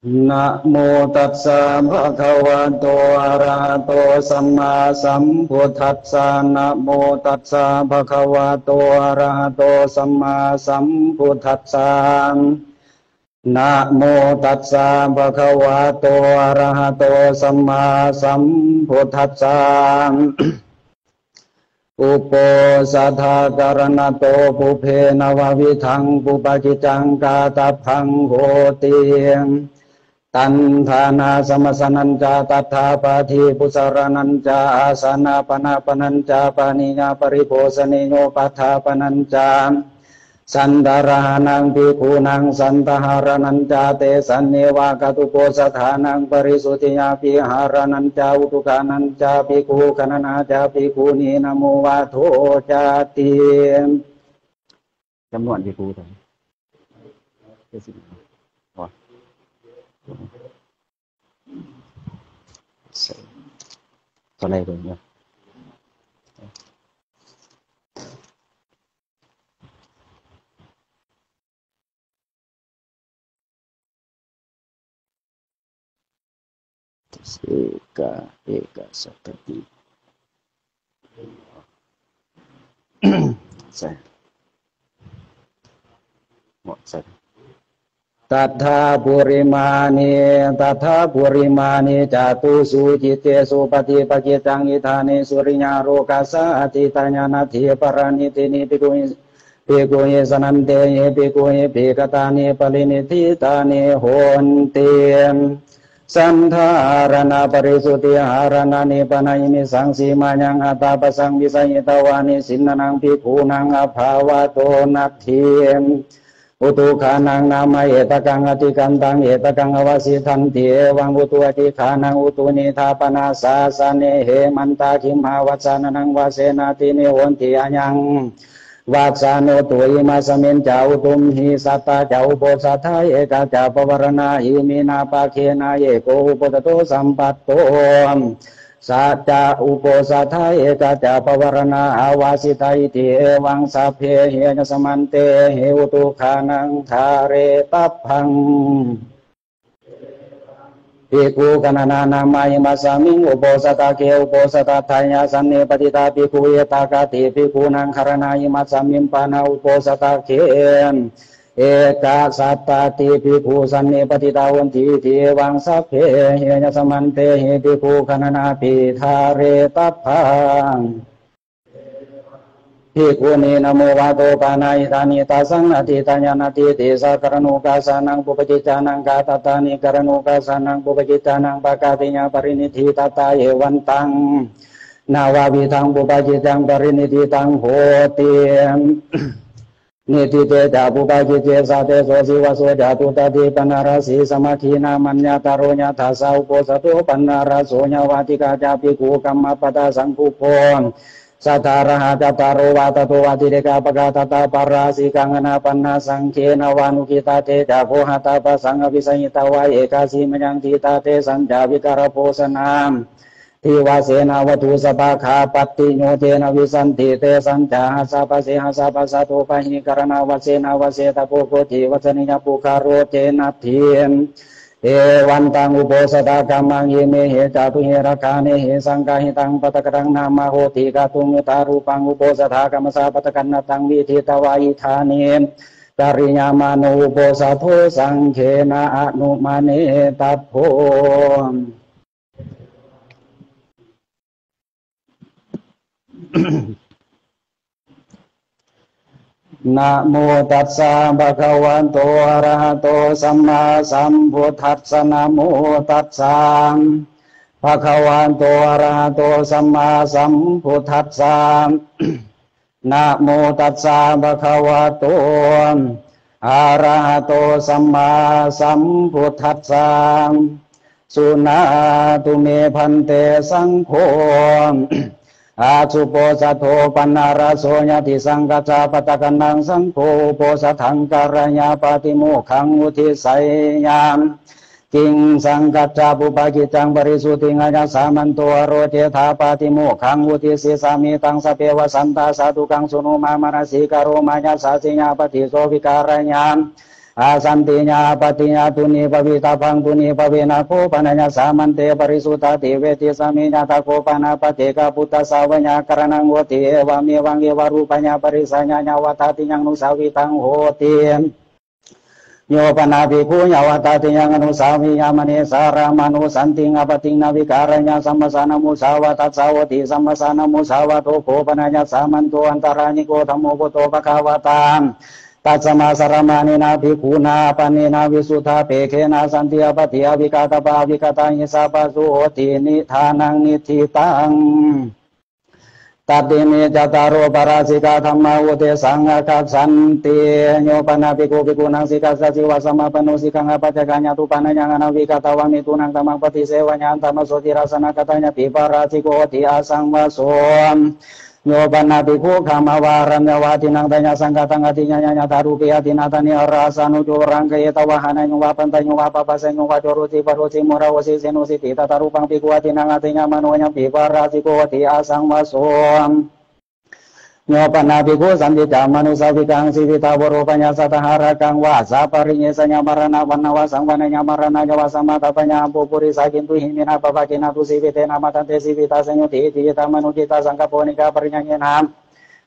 นะโมตัสสะภะคะวะโตอะระหะโตสัมมาสัมพุทธัสสะนะโมตัสสะภะคะวะโตอะระหะโตสัมมาสัมพุทธัสสะนะโมตัสสะภะคะวะโตอะระหะโตสัมมาสัมพุทธัสสะอุปโภสัทธาการณโตปุเพนววิทังปุปกิจังกาตพังโหติตันธานาสมสนัญจาตัทธาปาทีปุสรนัญจาอาสนะปนาปนัญจาปานิญาปริโภสนิโยปัฏฐาปนัญจาสันดารานังภิกขุนังสันตหารนัญจาเตสันเนวากตุโกสถานังปริสุทธิยาภิหารนัญจาอุตุกานัญจาภิกขุคณนาจาภิกขุนีนะโมวาโทจาติจำนวนภิกขุเท่าไหร่เลยเนี่ยเอกสัตติใช่หมดใช่ตัทธาปุริมาณีตัทธาปุริมาณีจตุสุจิตเตสุปฏิปกิตังอิธานิสุริญาโรกัสสะอติตาญาณทิปรานิตินิภิกขุภิกขุเยสนันเตเยภิกขุเยภิกตานิปลินิทิตานิโหนติสันธารณปริสุทธิหารณานิปนัยมิสังสีมายังอัตตาปสังวิสัยตวานิสินนังภิกขุนังอภาวะโตนัตถิอุตุขานังนามาเอตกังอติกันตังเอตกังอวสิทันติเอวังอุตุอติขานังอุตุนิทาปนาสาสเนเหมันตาคิมหาวัสานังวาเสนาติเนโหนติอัญญังวัสานุตุอิมาสมินจาอุตุมหิสัตตาจาอุปสัทธาเอกาจาปวารณาหิมินาปะเคนาเยโกอุปตโตสัมปัตโตสัจจะอุปสัทธาเอกาจาปวารณาอาวาสิตาอิติเอวังสัพเพเหยสมันเตเหอุตุขานังทาเรตัพพังภิกขุกณนานามายิมัสสามิงอุปสัตตะเกอุปสัตตะทายาสันเนปฏิตาภิกขุเยตากาติภิกขุนังคารนายิมัสสามิงปานาอุปสัตตะเกเอกาสัตตติภิกขุสันเนปฏิตาวันติเทวังสัพเพเหยสมันเตเหภิกขุคณนาปิทาเรตัพพังภิกขุนีนะโมวาโตปานาอิตานิตาสังนาติตาญาณติเตสะกรณุกาสานังปุปจิจานังกาตตานิกรณุกาสานังปุปจิจานังปะกาติญาปรินิธิตตาเอวันตังนาวาวิทังปุปจิจังปรินิธิตังโหตินิติเตจาปุปจิเจสาเตโสสิวะโสจาตุตติปนาราสีสมาธินามัญญาตาโรญาทาสาอุปสตุปนาราโสญาวาติกาจาภิกขุกัมมปตาสังคุโพสัทธาระหะจัตตารวาตโตวาติเดกาปกาตตาปาราสีกังนาปันนาสังเคนวานุกิตาเตจาโพหตาปสังอภิสัยตาวายเอกาสีมยังทิตาเตสัญจาวิการโพสนามทิวาเสนาวัตุสภาคาปติโยเทนวิสันติเตสัญจาหาสาปเสหาสาปสัตโตปะหิกรณาวเสนาวเสตโพโกติวัชนิยปุคาโรเจนัตถิเอวันตังอุโบสถกัมมังเยเมเหจาตุเหระคาเนเหสังกาหิตังปตกรังนามาโหติกาตุงตารูปังอุโบสถกัมมสาปตกันนตังวิธิตวายิธาเนปริญญามานุอุโบสถโธสังเขนะอนุมาเนตัพโพนะโมตัสสะภะคะวะโตอะระหะโตสัมมาสัมพุทธัสสะนะโมตัสสะภะคะวะโตอะระหะโตสัมมาสัมพุทธัสสะนะโมตัสสะภะคะวะโตอะระหะโตสัมมาสัมพุทธัสสะสุนาตุเมพันเตสังโฆอาสุโปสัทโธปนาราโสญาติสังกัจจาปตกันนังสังโฆโปสัทังการญาปฏิโมขังอุทิสัยญามกิงสังกัจจาปุปกิจังบริสุทธิงาสามันตัวโรเจธาปฏิโมขังอุทิสิสามิตังสเปวสันตาสาธุกังสุนุมามานสีกโรมายาสาสิญาปฏิโสวิการญาม asantinya patinya tuni pavita pang tuni pavena kopananya samante parisuta diveti saminya takopana pateka puta sawanya karanang hoti ewami wangi warupanya parisanya nyawatati yang nusawitang hotin Nyopana bhikkhu nyawatati yang anusami yamane sara manu santing apating navikaranya samasana musawatat sawati samasana musawato kopananya samanto antaraniko tamo puto pakawatan Tatsama saramani na bhikkhuna panina visuddha pekena santi apati avikata pavikata nyisapa suhoti nithanang nithitang Tadini jataro parasika dhamma ute sangakat santi nyopana bhikkhu bhikkhunang sikasa siwa sama penusikang apacakanya tupananya nganawi kata wamitunang tamang pati sewanya antama soti rasana katanya piparasiko di asang wasom Nyopana bhikkhu kamawaran nyawatinang tanya sangkatang hatinya nyanya tarupi hatina tani arasanu curang kayeta wahana nyuwapan tanyuwapa pasang nyuwadoruti paruci murawasi sinusi tita tarupang bhikkhu hatinang hatinya manuanya piparasiko di asang wasom Nyopana bhikkhu sandita manusa vikang sivita warupanya satahara kang wasa parinyesanya marana wanawasang wananya marana jawasa mata panya pupuri sakintu himina papakina tu sivitena matante sivita senyuti tita manukita sangkaponika parinyanyena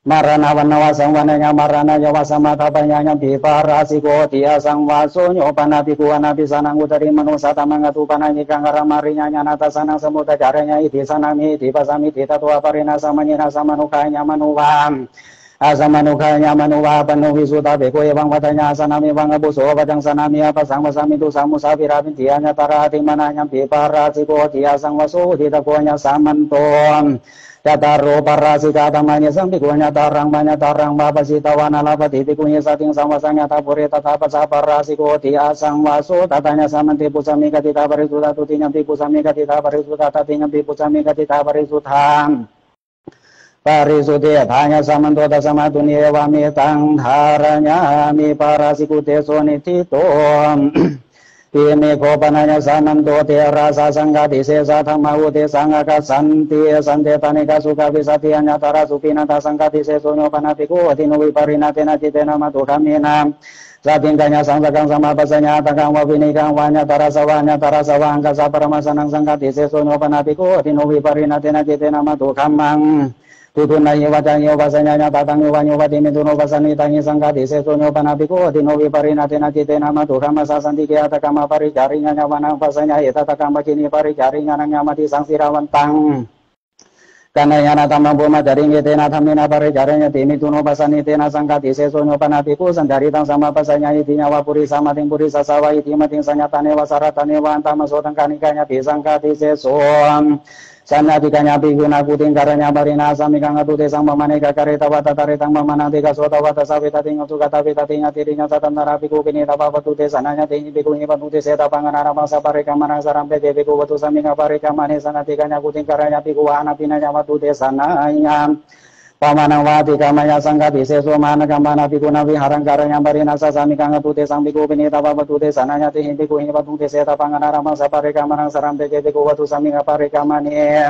marana wanawasang wananya marana jawasa mata panya piparasiko dia sang waso nyopana bhikkhu anapi sanang utari manusa tamangatu pananyi kang aramarinya nyanata sanang semuta caranya iti sanami iti pasami tita tua parina samanyina samanukanya manuwam asamanukanya manuwa panuhi suta bhikkhu evang watanya sanami wang abuso wajang sanami apa sang wasami tu samu savira bintianya tarahati mananya piparasiko dia sang waso tita kuanya samantom Dataro parasika tamanya sambikunya tarang babasita wanalapati tikunya sating samasanya tapure tatapa saparasiko di asang waso tatanya samanti pusami katita parisuta tutinya pusami katita parisuta tatinya pusami katita parisutang Parisuti tanya samanto tasamatuni ewami tang dharanya mi parasiku tesoni titom Ini kopananya sananto te rasa sanggati sesa thamauti sanggaka santi sante tanika suka visati anyatara supinata sanggati sesonyo panatiku atinuwi parinatena citena matukamina satingkanya sangkakang sama pasanya takang wabinikang wanyatara sawang kasaparamasana sanggati sesonyo panatiku atinuwi parinatena citena matukamang Tutunai wajahnya wasanya tatang wanyo wadimi tuno wasani tangi sanggati sesonyo panapiku dinowi parinatena citena matuka masa santi kiata kama paricarinya nyawanang pasanya eta takang bakini paricarinya nang nyamati sang sirawantang Kana yana tamang boma dari ngitena tamina paricarinya timi tuno pasani tena sanggati sesonyo panapiku sandari tang sama pasanya iti nyawa puri sama ting puri sasawa iti mating sanyatane wasaratane wantama sotang kanikanya disangkati seson Sana dikanya biguna kuting karanya barina sami kang atute sang mamaneka kareta wata taretang mamanate kasota wata savita tingo sukata vita tinga tirinya satantara biku kini tapa patute sananya tingi biku ni patute seta panganara masa pareka manang sarampe biku watu sami ngapareka mane sana dikanya kuting karanya biku wana pinanya watute sananya Pamanang wati kamaya sanggati seso mana kambana bikuna viharang karanya barina sasami kang atute sang biku kini tapa patute sananya tingi biku ini patute seta panganara masa pareka manang sarampe biku watu sami ngapareka mane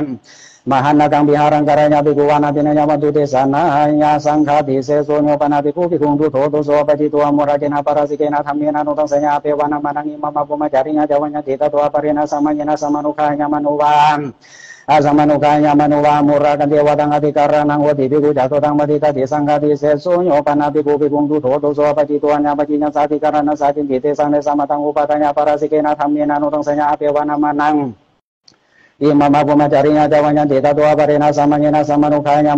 Mahana kang biharang karanya biku wana pinanya watute sananya sanggati seso nyopana biku bikung tuto so pati tua murakena parasikena thamina nutang senya ape wana manang imama pumajarinya jawanya kita tua parina samanyena samanukanya manuwan Asamanukanya manuwa murakan dewa tang ati karanang wati biku jatuh tang matita disanggati sesunyo panapi bikung tuto so pati tuanya pacinya sati karana saking kite sane sama tang upatanya parasikena thamina nutang senya ape wana manang Imama pumajarinya jawanya dita tua parina samanyena samanukanya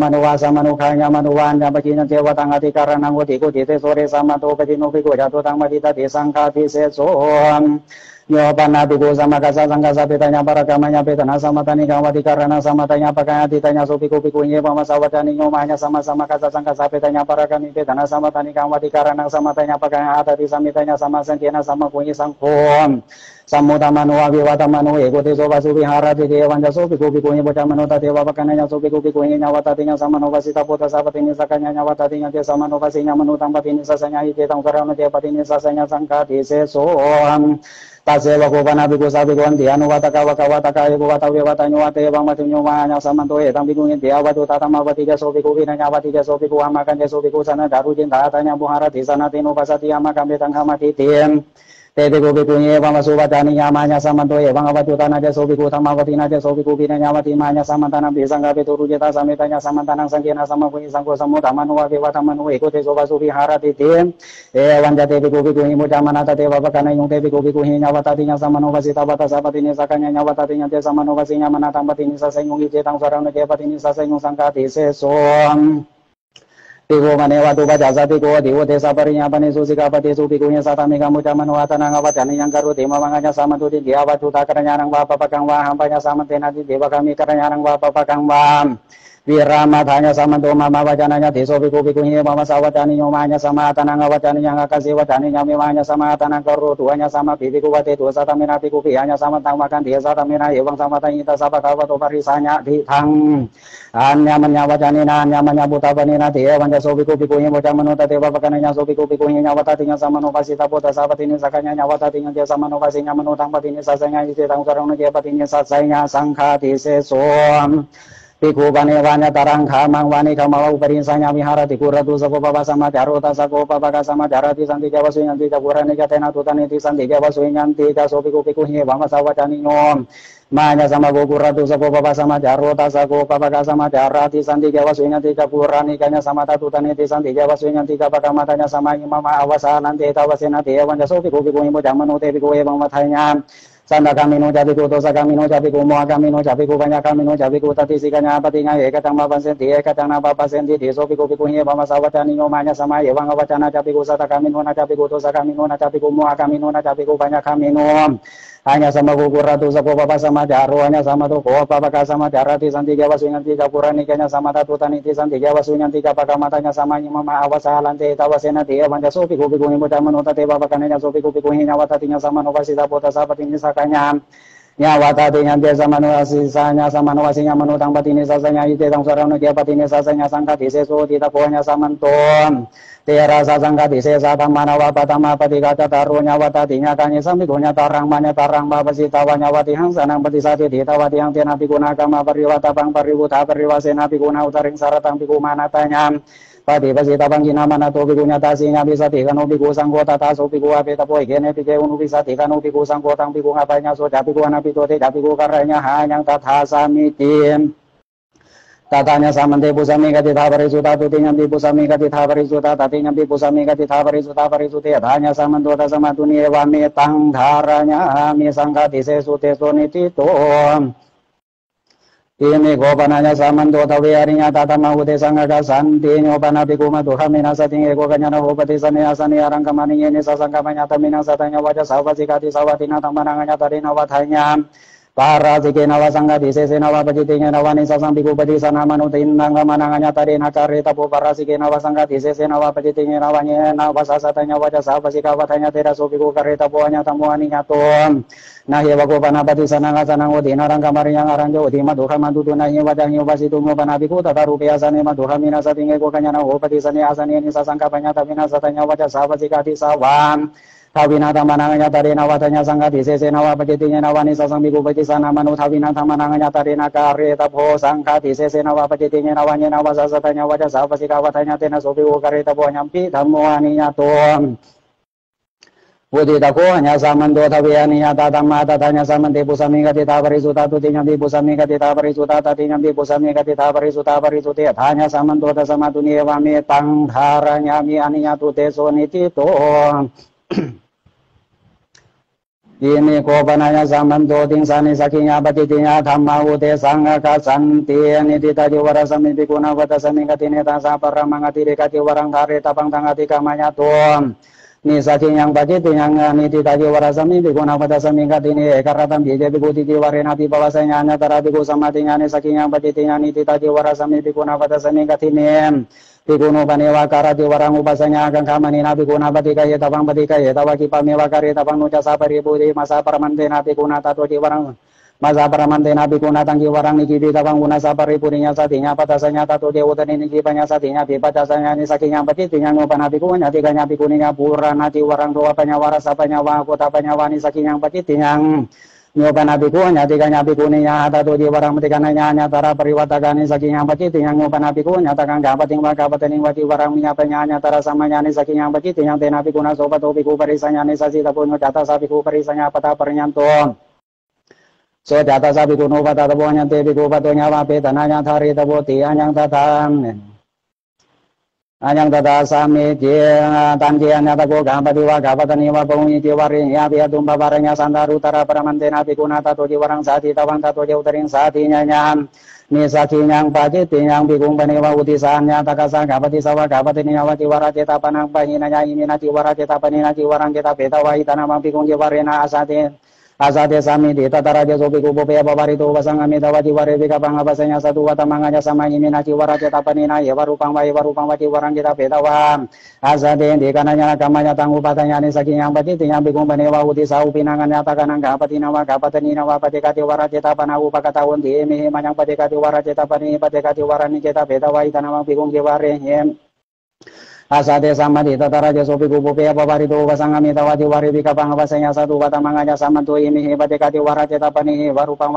manuwan jabakinya dewa tang ati karanang watiku dite sore sama to pacino biku jatuh tang matita disangkati sesun Nyopana biku sama kasa sangkasa petanya para kamanya petana sama tani kawati karana sama tanya pakanya titanya sopiku pikunya pamasawatani nyomanya sama-sama kasa sangkasa petanya para kami petana sama tani kawati karana sama tanya pakanya atati samitanya sama sangkena sama kunyi sangkom Samuta manu aviwata manu ekuti sopa subihara di dewan jaso piku pikunya bocah manuta dewa pakananya sopiku pikunya nyawatatinya sama novasita puta sapatinya sakanya nyawatatinya dia sama novasinya menutang patinya sasanya ite tang karana dia patinya sasanya sangka di sesoam Tasya wakupana biku sabiku antianu wataka wakawataka iku watawi watanyu wate bang matunyu wanya samanto etang biku intia watu tatama watiga sobiku vinanya watiga sobiku amakan sobiku sana daru cinta tanya buhara di sana tinu pasati amakan betang hamati tim Tete ko bikunye bang masubadani nyamanya samanto bang awatu tanaja sobiku tamawati naja sobiku vinanya wati manya samantana bisangga beturu jeta sametanya samantanang sangkina sama kuyi sangko samu tamanu wake watamanu ikote soba subi harati tim wanja tebi kubi kuhi mujamana tate babakana yung tebi kubi kuhi nyawatatinya sama novasita bata sabatini sakanya nyawatatinya te sama novasinya manatang batini sasenyung icetang sarang nege batini sasenyung sangkati sesom Tigo manewa tuba jasa tigo diwo desa parinya pani susika pati supi kuhi satami kamu jaman watana ngawatani yang karu tima manganya sama tuti dia watuta karanyarang wapa pakang wahampanya sama tenati dewa kami karanyarang wapa pakang wam Wiramadhanya samanto mama wajananya deso biku bikunya mama sawatani nyomanya sama tanang wajani yang akasi wajani nyamimanya sama tanang karu tuanya sama bibiku wate dosa tamina biku pihanya sama tang makan desa tamina ewang sama tangita sapa kawato parisanya di tang anyamanya wajani na anyamanya buta banina dia wanja sobiku bikunya bocah menuta dewa pakananya sobiku bikunya nyawatatinya sama novasita buta sabatini sakanya nyawatatinya dia sama novasinya menutang patini sasanya isi tang sarang dia patini sasanya sangka disesom Piku panewanya tarang kamang wani kamau perinsanya wihara tikuratu sako papa sama jarota sako papa kasama jarati santi jawa suyanti jaburani katena tutani ti santi jawa suyanti jaso piku piku hi bama sawatani nyom manya sama bukuratu sako papa sama jarota sako papa kasama jarati santi jawa suyanti jaburani kanya sama tatutani ti santi jawa suyanti kapaka matanya sama imama awasanan ti tawasena ti ewan jaso piku piku himo jamanu te piku ebang matanya Sanda kami no jabi ku tosa kami no jabi ku mua kami no jabi ku banyak kami no jabi ku tati sikanya patinga eka tang bapa senti eka tang na bapa senti deso piku piku hiya bama sawatani nyomanya sama ewang awacana jabi ku sata kami no na jabi ku tosa kami no na jabi ku mua kami no na jabi ku banyak kami no hanya sama gugur ratu sako papa sama jaro hanya sama to ko papa ka sama jarati santi jawa suyanti kapurani kanya sama tatu tani ti santi jawa suyanti kapaka matanya sama nyama awasalan te tawasena te manja sopi ku piku himu tamanu tate papa kananya sopi ku piku hinya watatinya sama novasita pota sapatinya sakanya nyawatatinya te sama novasisanya sama novasinya menutang batini sasanya ite tang sarana dia batini sasanya sangka diseso ti taponya samanton Tera sasangka disesa tamana wapatama patikata tarunya watatinya kanya samikunya tarang manya tarang babasita wanyawati hang sanang patisati ditawati yang tiana pikuna kama pariwata pang pariwuta pariwasena pikuna utaring saratang pikumana tanya Pati pasita pangina mana to pikunya tasinya bisa tikanu piku sanggota taso piku apeta poy gene pike unu bisa tikanu piku sanggotang piku ngapanya so japiku anapitote japiku karanya hanyang tathasa mitin Tatanya samante pusami kati thabari suta tutinya di pusami kati thabari suta tatinya di pusami kati thabari suti adanya samantota samatuni ewami tang dharanya ami sangkati sesute sonitito Ini gopananya samantota wiarinya tatama ute sangaka santi nyopana pikuma tuhamina sating ego kanyana hopati sania sani arang kamani ini sasangkamanya tamina satanya wajah sawasi kati sawatina tamananganya tarina wathanya Para sikina wasangga disese nawa pajitinya nawani sasang biku padi sana manu tinang mananganya tadi nakari tapu para sikina wasangga disese nawa pajitinya nawanya nawa sasatanya wajah sapa sikawatanya tidak supiku kari tapuanya tamuani nyatum nah ya waku panapati sana ngasanang udi narang kamari yang aranjo udi maduha mandudu nah ya wajah nyubasi tumu panabiku tata rupiah sani maduha minasa tinggi kukanya nahu pati sani asani ini sasang kapanya tamina satanya wajah sapa sikati sawam Tawina tamananganya tadi nawatanya sangga disese nawa pajitinya nawani sasang biku pati sana manu tawina tamananganya tadi nakari tapo sangka disese nawa pajitinya nawanya nawa sasatanya wajah sapa sikawatanya tena sopi ukari tapo nyampi tamuani nyatum Budi tako hanya saman do tawiani nyata tamma tatanya saman tipu samika tita parisuta tutinya tipu samika tita parisuta tatinya tipu samika tita parisuta parisuti hanya saman do tasama dunia wami tang dharanya mi aninya tute sonitito Ini kopananya samanto ting sani sakinya batitinya dhamma ute sangaka santi ini tadi warasami pikuna watasami katini tasa paramangati dekati warang kare tapang tangati kamanya tuam Ni saking yang batiti yang ni tadi warasami pikuna watasami katini ekaratam bije bikuti warena di bawasanya nyatara biku samatinya ni saking yang batitinya ni tadi warasami pikuna watasami katini Pikuno panewa karati warang upasanya akan kamani nabi kuna batika ya tabang batika ya tawaki pamewa kari tabang nuca sapari budi masa permante nabi kuna tatu di warang masa paramantena bikuna tangki warang niki bita bangguna sapari purinya satinya patasanya tatu dia utani niki banyak satinya bipacasanya ni sakinya petitinya ngopana bikunya tiganya bikuninya purana ti warang doa panyawara sapanyawa kota panyawani sakinya petitinya ngopana bikunya tiganya bikuninya tatu dia warang metikananya nyatara periwatagani sakinya petitinya ngopana bikunya takang gapating wakapatening wati warang minyapanya nyatara samanya ni sakinya petitinya tena bikuna sopato biku perisanya ni sasita punyo jata sabiku perisanya pata pernyanto so jata sabi kuno pata tabo nyante biku patonya wape tananya thari tabo ti anyang tata sami jia tanji anya tabo gambati wa gapatani wa bungi jiwari ya biya tumba baranya sandaru tara paramantena bikuna tato jiwarang sati tawang tato jiwtaring sati nyanyam nisaki nyang paji tinyang bikung panewa utisannya takasa gapati sawa gapati niyawa jiwara ceta panang pahinanya imina jiwara ceta panina jiwarang ceta beta wa itanamang bikung jiwarena asate sami di tatara jaso biku bope babari tu basang amita wati wari bika pangabasanya satu watamanganya sama imina ciwara ceta panina ya warupang wati warang kita petawa asate di kananya nakamanya tanggu patanya ni saking yang pati tinyang biku panewa uti sau pinangan nyata kanang kapati nawa kapateni nawa pati kati wara ceta panahu pakatawun di imi manyang pati kati wara ceta pani pati kati wara ni ceta petawa itanamang biku jiwari asate sama di tatara jaso biku bope babari tu basang amita wati wari bika pangabasanya satu watamanganya sama tu ini pati kati wara ceta pani warupang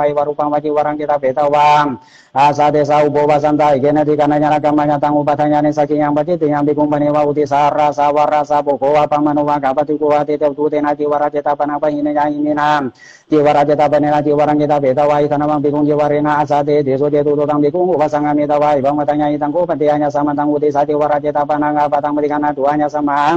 wati warang kita petawang asate sau boba santai gena di kananya nakamanya tanggu patanya ni saking yang pati tinyang bikum panewa uti sara sawara saboko wapang manuwa kapati kuwati teu tena jiwara ceta panapa hinenya iminam jiwara ceta panena jiwarang kita petawa itanamang bikum jiwarena asate deso dia tututang bikum basang amita wai bang matanya itangku patianya sama tanggu uti sati wara ceta pananga patang merikana duanya sama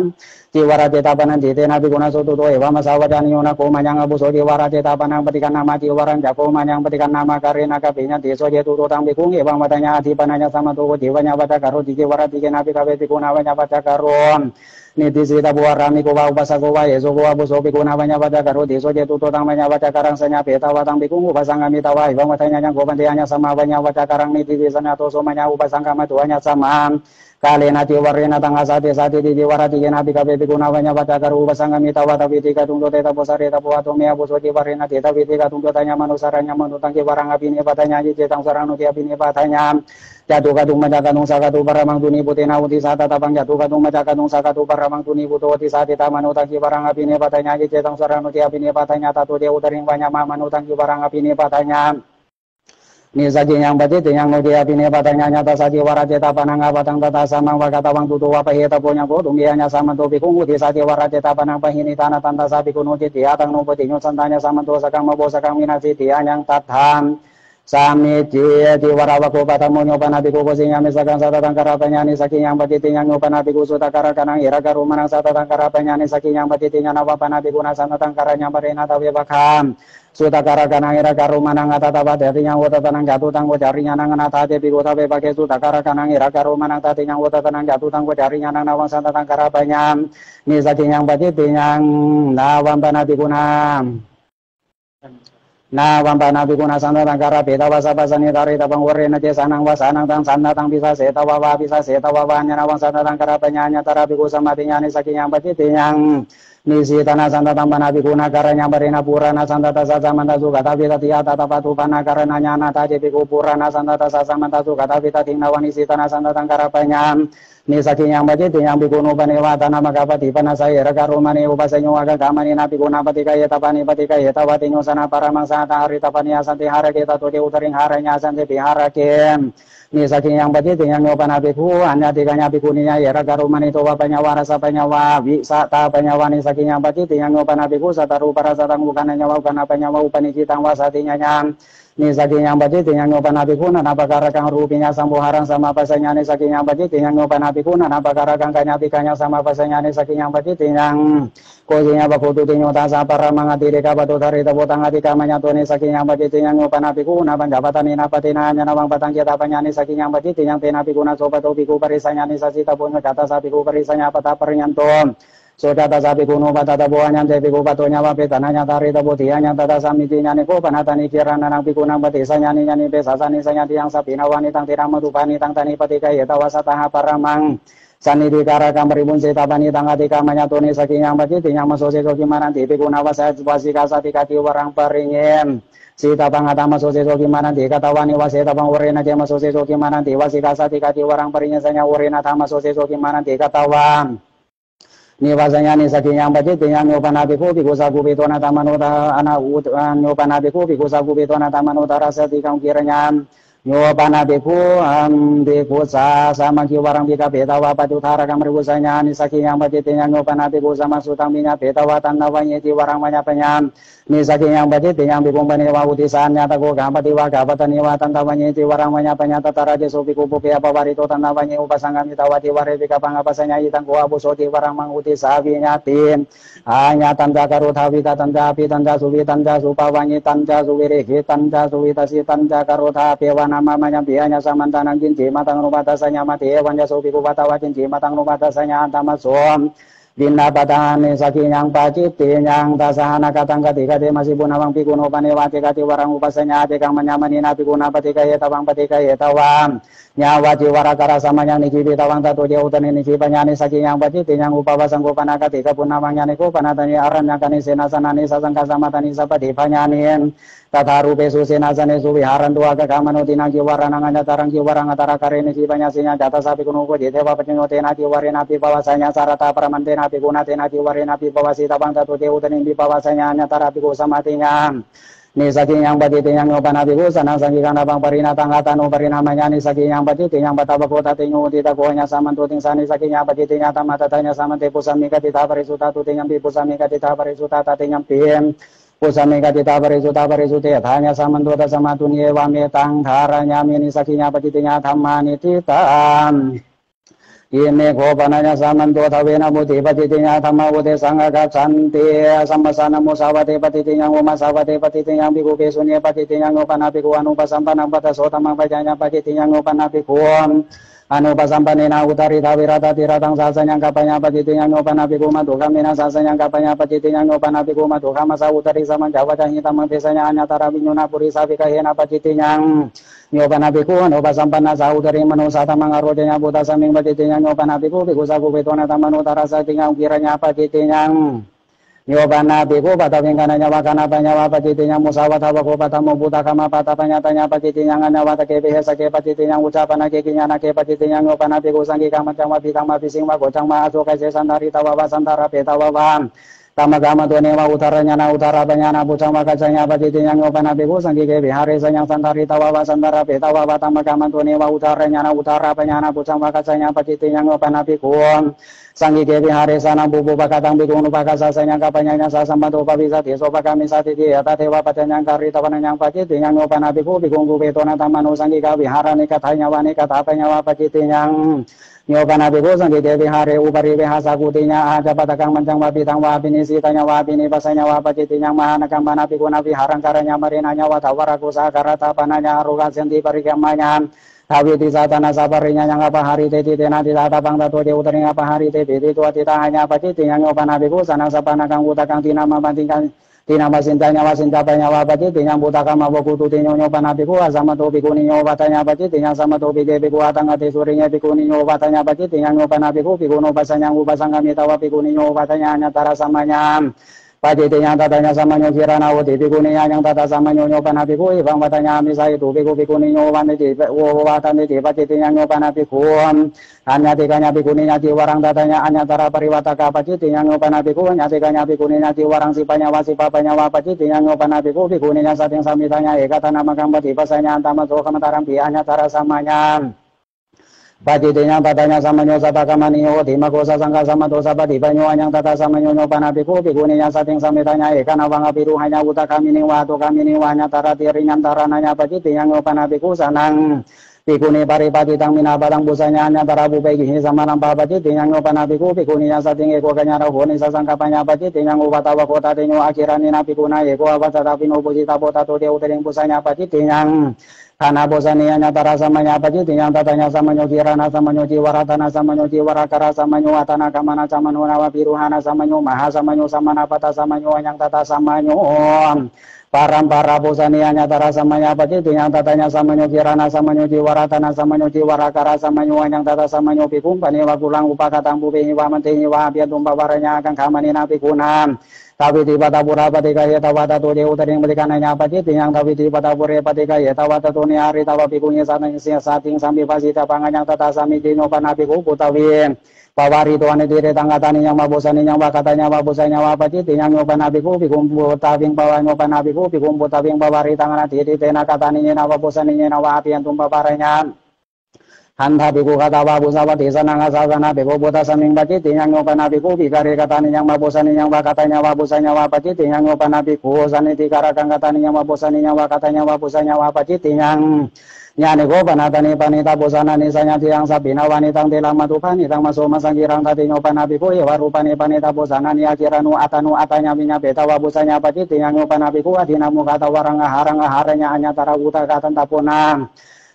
jiwara ceta panan jite nabi guna soto to ewa masawajani yona ko manyang abuso jiwara ceta panang petikan nama jiwaran jako manyang petikan nama karena kabinya deso dia tututang bikum ewa matanya adi pananya sama tuh jiwanya pada karo di jiwara tiga nabi kabe bikuna wanya pada karo niti sita buarami ko wa ubasa ko wa yeso ko abuso bikuna wanya pada karo deso dia tututang wanya pada karang sanya peta watang bikum ubasang amita wa ewa matanya yang ko bandianya sama wanya pada karang niti disana to somanya ubasang kama tuanya sama kalena jiwarena tanga sate di jiwara tiga nabi kabe bikuna wanya pada karo ubasang amita wa tapi tiga tunggu teta posare tapu atomia buso jiwarena teta tiga tunggu tanya manusaranya manutang jiwarang abini patanya jitang sarang nuti abini patanya jatuh kadung majakanung sakatu paramang tuni putena uti sata tapang jatuh kadung majakanung sakatu paramang tuni putu uti sati tamanu tangki barang abini patanya jitang sarang nuti abini patanya tatu dia utaring banyak mamanu tangki barang abini patanya ni saji yang bati yang nuti abini patanya nyata saji warajeta pananga batang tata samang wakatawang tutu wapa heta punya bodung dianya sama topi kungu di saji warajeta panang pahini tanah tanta sapi kunuti tiatang numpeti nyusantanya sama tu sakang mabosakang minasi tianyang tatham sami di warawaku patamu nyopana biku kusinya misalkan sata tangkara penyani saking yang batiti yang nyopana biku sutakara kanang iraga rumanang sata tangkara penyani saking yang batiti yang nawapana biku nasana tangkara yang barina tawi bakam sutakara kanang iraga rumanang atatawa dati yang wata tanang jatuh tanggo jarinya nang natate biku tawi pakai sutakara kanang iraga rumanang tati yang wata tanang jatuh tanggo jarinya nang nawang sata tangkara penyam ni saking yang batiti yang nawampana biku nam na wampana bikuna santa tangkara beta wasa pasani tari tapang warena je sanang wasanang tang santa tang bisa seta wawa nyana wang santa tangkara penyanya tara biku samatinya ni saking yang pati yang nisi tanah santa tang pana bikuna karanya barina purana santa tasa samanta suka tapi tatia tata patu pana karena nyana taje biku purana santa tasa samanta suka tapi tating nawan nisi tanah santa tangkara penyam ni saking yang pati yang bikunu panewa tanah magapati panasai raka rumani upasanyo aga kamani nabi guna pati kaya tapani pati kaya tawati nyusana para mangsa hari tapani asanti hara kita tu di utaring haranya asanti bihara kem ni saking yang bati yang nyopan abiku hanya tiganya bikuninya ya raga rumani to panyawa rasa panyawa wisata panyawa ni saking yang bati yang nyopan abiku sataru para satang bukan nyawa bukan panyawa upani kitang wasatinya nyam ni saking yang bati yang nyopan abiku nana bakara kang rupinya sambuharang sama pasanya ni saking yang bati yang nyopan abiku nana bakara kang kanya sama pasanya ni saking yang bati yang kosinya bakutu tinyo tasa para mangatiri kabatu tari tabutang ati kamanya tuni saking yang bati yang nyopan abiku naban jabatan ni napatina nya nawang patang kita panyani saking yang bati yang tenapi guna sobat opiku parisanya ni sasita punyo kata sapiku parisanya pata pernyantom Sodata sapi kuno batata buahnya tepi kupatonya wape tanahnya tari tebutianya tata samitinya niko panatani kirana nang pikunang batisanya nyani pesasani sanya tiang sapina wanitang tirang matupani tang tani patika yeta wasataha paramang sanidi karaka meribun setapani tang atika manyatuni saking yang bagi tiang masose soki maranti pikuna wasa wasika satika warang paringin Sita pangatama sose soki mananti katawani waseta pang urena jema sose soki mananti wasika satika warang paringin sanya urena tama sose soki mananti katawan Niwasanya ni saking yang bagi tiang nyopanabiku bikusa kubitona tamanuta anak nyopanabiku bikusa kubitona tamanuta rasa tikang kiranya nyopanabiku bikusa sama kiwarang bika beta wapat utara kamar busanya ni saking yang bagi tiang nyopanabiku sama sutang minyak beta watan nawanya ti warang banyak penyam ni saking yang bagi tiang bikumbani wawutisan nyata ko gampati wagapatan niwatan tawanya ti warang banyak penyam tatara jesupi kubuki apa warito tanawanya upasangam itawati waribika pangapasanya itang ko abusoti warang manguti sabi nyatin hanya tanda karutawita tanda api tanda suwi tanda supawangi tanda suwiriki tanda suwitasi tanda karutapi wana mamanya bianya samantanang jinji matang rumatasanya mati wanya supi kupatawa jinji matang rumatasanya antamasum Dina batane saking yang paciti yang tasahana katang katika de masih punawang pikuno panewati kati warang upasanya ate kang menyamani napi kuna patika yeta wang patika yeta wang nyawa jiwara kara samanya niki bitawang tatu dia utani niki panyani saking yang paciti yang upawasang kupana katika punawang nyaniku panatani aran yang kani senasanani sasangka samatani sapadi panyanin tataru pesu senasane suwiharan tua kekamanu tinang jiwara nanganya tarang jiwara ngatara kareni si panyasinya data sapi kunuku jitewa penyotena jiwari napi bawasanya sarata paramantena api guna tena diwari napi bawasi tabang tatu teu tening di bawasanya nyatara api kusa matinya ni saking yang bati yang ngopan api kusa nang sangi kana bang parina tangatanu parinamanya ni saking yang bati yang bataba kota tingu tita kuhanya saman tuting sani saking yang bati yang tamata tanya saman te pusamika tita parisuta tuting yang pi pusamika tita parisuta tating yang pim pusamika tita parisuta hanya saman tuta sama tunie wame tang dharanya mini saking yang bati yang tamani tita Ini kopananya samanto tawena muti patitinya thamma ude sangga santi samasana musawate patitinya umasawate patitinya biku pesunya patitinya ngopanapi kuanu pasampanang pataso tamang pajanya patitinya ngopanapi kuan anu pasampanena utari tawirata tiratang sasanya kapanya patitinya ngopanapi kumatu kamina sasanya kapanya patitinya ngopanapi kumatu kamasa utari sama jawa dan hitam pesanya anyatara binyuna puri savika hena patitinya Nyopanabiku pasampana saudari manusa tamang arodenya buta saming patitinya nyopanabiku bikusaku betona taman utara satinga kiranya patitinya nyopanabiku patawing kananya wakana panyawa patitinya musawat hawaku patamu buta kama patapanya tanya patitinya nganawa take behesa ke patitinya ucapan ake kinyana ke patitinya nyopanabiku sanggi kamat kama bitang mabising magocang maaso kase santari tawawa santara petawawam Tama-tama tuane wa utaranya na utara banyana pucang makacanya patitinya ngopanabiku sanggi ke bihari sanyang santari tawawa santara petawawa tama-tama tuane wa utaranya na utara banyana pucang makacanya patitinya ngopanabiku sanggi ke bihari sana bubu pakatang bikung nupakasa sanyang kapanyanya sasambantu pavisati sopakami satiti yata tewa patanyang kari tawananyang patitinya ngopanabiku bikung kupetona tamanu sanggi ka biharani katanya wani katapanya patitinya Nyopanabiku sanggi ke bihari upari bihasa kutinya aja patakang mancang wabitang wabini sitanya wabini pasanya wapacitinya mahanakang manabiku nabi harang karanya marinanya watawaraku sakarata pananya arugan senti parikamanya Hawiti satana saparinya yang apa hari teti tena tita tapang tatu di utering apa hari teti tua tita hanya pacitinya nyopanabiku sana sapanakang utakang tinama bantingkan Tinama sintanya wasinta panyawa paciti yang butaka maboku tutinyo nyopanabiku sama topi kuninyo watanya paciti yang sama topi kebiku atang ati surinya pikuninyo watanya paciti yang nyopanabiku pikuno pasanya upasang kami tawa pikuninyo watanya nyatara samanya Paciti yang tatanya sama nyokira nawati pikuninya yang tata sama nyopanabiku ibang watanya misa itu piku-pikuninyo watani di paciti yang nyopanabiku hanya tikanya pikuninya di warang tatanya hanya tara pariwataka paciti yang nyopanabiku hanya tikanya pikuninya di warang sipanya wasipapanya wapaciti yang nyopanabiku pikuninya sating samitanya eka tanah makam pati pasanya antama so kamataram hanya tara samanya Pacitinya tatanya sama nyosa pakamaniyo di makosa sangka sama dosa pati banyoan yang tata sama nyopanabiku pikuninya sating samitanya eka nawang apiru hanya uta kami niwa hanya tara tiringan tarananya paciti yang nyopanabiku sanang Pikuni paripati tang minabatang busanya hanya tarabu bagi sama nampak paciti yang nyopanabiku pikuninya sating eko kanyara honi sasangkapanya paciti yang upatawa kota tinyo akirani na pikuna eko awasata pinopusita potato dia utering busanya paciti yang Kana bosani anyatara samanya paciti yang tatanya samanyo kirana samanyo jiwaratana samanyo jiwarakara samanyo atana kamana samanyo nawa piruhana samanyo maha samanyo samana pata samanyo anyang tata samanyo parampara bosani anyatara samanya paciti yang tatanya samanyo kirana samanyo jiwaratana samanyo jiwarakara samanyo anyang tata samanyo pikum panewa kulang upakatang bubi wa mantingi wa apiatum bawaranya akan kamani napi kunam Tawiti pada pura patika yeta wata tuje utering berikananya paciti yang tawiti pada pura patika yeta wata tuni hari tawa pikunya sating sambil pasita panganyang tata sami dino panapiku putawin pawari tuane dire tanggatani yang mabosani yang wakatanya mabosanya wapaciti yang nyopanapiku pikum putawing pawa nyopanapiku pikum putawing pawari tangan diri tena katani yang mabosani yang wapi yang tumpa parenya Hanta biku kata wabu sawati sanang asasana biku buta saming paciti yang ngopana biku bikari katani yang mabosani yang wakatanya wabusanya wapaciti yang ngopana biku saniti karakang katani yang mabosani yang wakatanya wabusanya wapaciti yang nyani ko panatani panita bosana nisanya tiang sabina wanitang tilang matupani tang masoma sangkirang tati ngopana biku warupani panita bosana ni akiranu atanya minya beta wabusanya paciti yang ngopana biku adinamu kata warang aharanya anyatara uta katan tapunang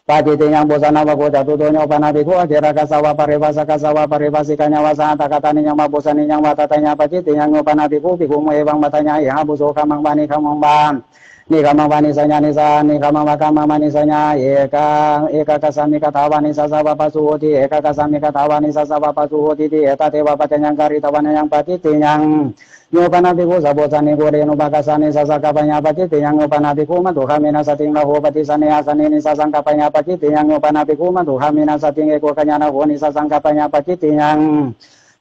Paciti yang bosana wagoda tutonya panabiku akira kasawa parevasi kanya wasa takatani yang mabosani yang watatanya paciti yang panabiku piku ewang matanya ya buso kamang bani kamang ban ni kamang bani sanya nisa ni kamang wakama manisanya eka kasami katawani sasawa pasuhoti eka kasami katawani sasawa pasuhoti di eta tewa pacanyang karitawana yang paciti yang Nyopanabiku sabosani gore no bakasani sasakapanya paciti yang nyopanabiku maduhamina sating lahu patisani asani ni sasangkapanya paciti yang nyopanabiku maduhamina sating eko kanyana honi sasangkapanya paciti yang